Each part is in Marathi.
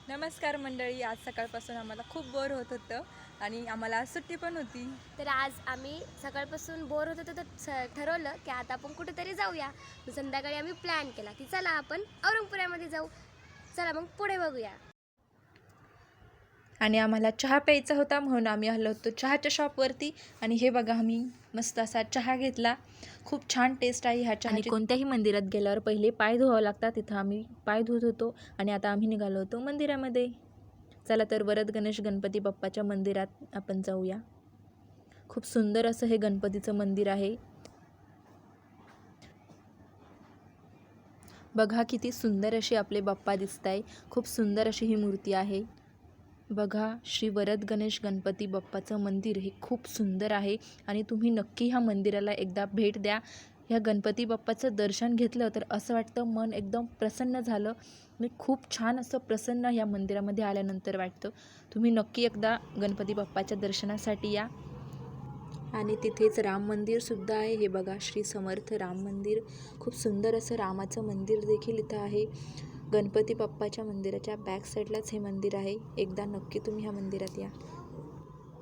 नमस्कार मंडळी. आज सकाळपासून आम्हाला खूप बोर होत होतं आणि आम्हाला आज सुट्टी पण होती. तर आज आम्ही सकाळपासून बोर होत होतो तर ठरवलं की आता आपण कुठेतरी जाऊया. मग संध्याकाळी आम्ही प्लॅन केला की चला आपण औरंगपुऱ्यामध्ये जाऊ. चला मग पुढे बघूया. आणि आम्हाला चहा प्यायचा होता म्हणून आम्ही आलो होतो चहाच्या शॉपवरती. आणि हे बघा, आम्ही मस्त असा चहा घेतला. खूप छान टेस्ट आहे ह्या चहा. आणि कोणत्याही मंदिरात गेल्यावर पहिले पाय धुवावं लागतात. तिथं आम्ही पाय धुत होतो आणि आता आम्ही निघालो होतो मंदिरामध्ये. चला तर वरद गणेश गणपती बाप्पाच्या मंदिरात आपण जाऊया. खूप सुंदर असं हे गणपतीचं मंदिर आहे. बघा किती सुंदर अशी आपले बाप्पा दिसत आहे. खूप सुंदर अशी ही मूर्ती आहे. बघा, श्री वरद गणेश गणपती बाप्पाचं मंदिर हे खूप सुंदर आहे आणि तुम्ही नक्की ह्या मंदिराला एकदा भेट द्या. ह्या गणपती बाप्पाचं दर्शन घेतलं तर असं वाटतं मन एकदम प्रसन्न झालं. आणि खूप छान असं प्रसन्न ह्या मंदिरामध्ये आल्यानंतर वाटतं. तुम्ही नक्की एकदा गणपती बाप्पाच्या दर्शनासाठी या. आणि तिथेच राम मंदिरसुद्धा आहे. हे बघा, श्री समर्थ राम मंदिर. खूप सुंदर असं रामाचं मंदिर देखील इथं आहे. गणपती बाप्पाच्या मंदिराच्या बॅक साईडलाच हे मंदिर आहे. एकदा नक्की तुम्ही ह्या मंदिरात या.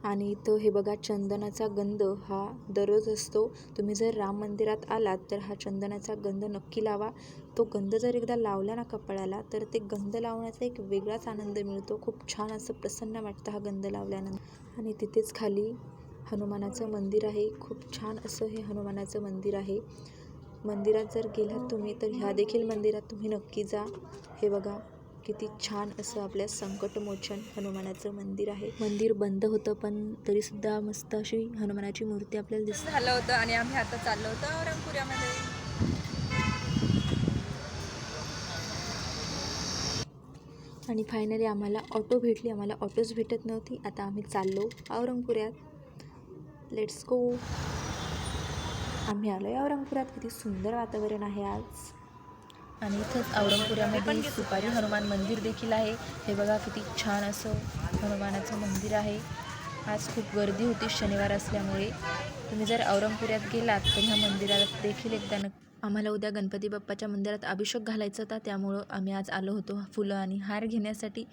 आणि इथं हे बघा, चंदनाचा गंध हा दररोज असतो. तुम्ही जर राम मंदिरात आलात तर हा चंदनाचा गंध नक्की लावा. तो गंध जर एकदा लावला ना कपाळाला तर ते गंध लावण्याचा एक वेगळाच आनंद मिळतो. खूप छान असं प्रसन्न वाटतं हा गंध लावल्यानंतर. आणि तिथेच खाली हनुमानाचं मंदिर आहे. खूप छान असं हे हनुमानाचं मंदिर आहे. मंदिरात जर गेलात तुम्ही तर ह्या देखील मंदिरात तुम्ही नक्की जा. हे बघा, किती छान असं आपल्या संकटमोचन हनुमानाचं मंदिर आहे. मंदिर बंद होतं पण तरीसुद्धा मस्त अशी हनुमानाची मूर्ती आपल्याला दिसत झालं होतं. आणि आम्ही आता चाललो होतो औरंगपुऱ्यामध्ये. आणि फायनली आम्हाला ऑटो भेटली. आम्हाला ऑटोच भेटत नव्हती. आता आम्ही चाललो औरंगपुऱ्यात. Let's go. आम्ही आलो आहे औरंगपुरात. किती सुंदर वातावरण आहे आज. आणि इथंच औरंगपुऱ्यामध्ये सुपारी हनुमान मंदिर देखील आहे. हे बघा, किती छान असं हनुमानाचं मंदिर आहे. आज खूप गर्दी होती शनिवार असल्यामुळे. तुम्ही जर औरंगपुऱ्यात गेलात तर ह्या मंदिरात देखील एकदा आम्हाला उद्या गणपती बाप्पाच्या मंदिरात अभिषेक घालायचा होता, त्यामुळं आम्ही आज आलो होतो फुलं आणि हार घेण्यासाठी.